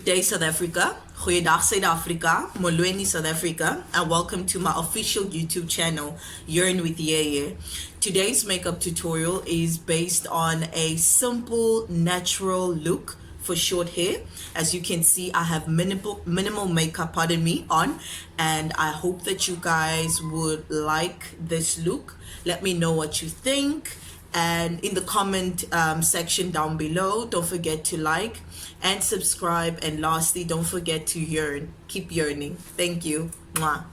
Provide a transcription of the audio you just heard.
Good day, South Africa. Goeiedag, Suid-Afrika. Molweni, South Africa. And welcome to my official YouTube channel, Yearn with Yeye. Today's makeup tutorial is based on a simple, natural look for short hair. As you can see, I have minimal makeup, pardon me, on, and I hope that you guys would like this look. Let me know what you think, and in the comment section down below, don't forget to like and subscribe, and lastly, don't forget to yearn. Keep yearning. Thank you. Mwah.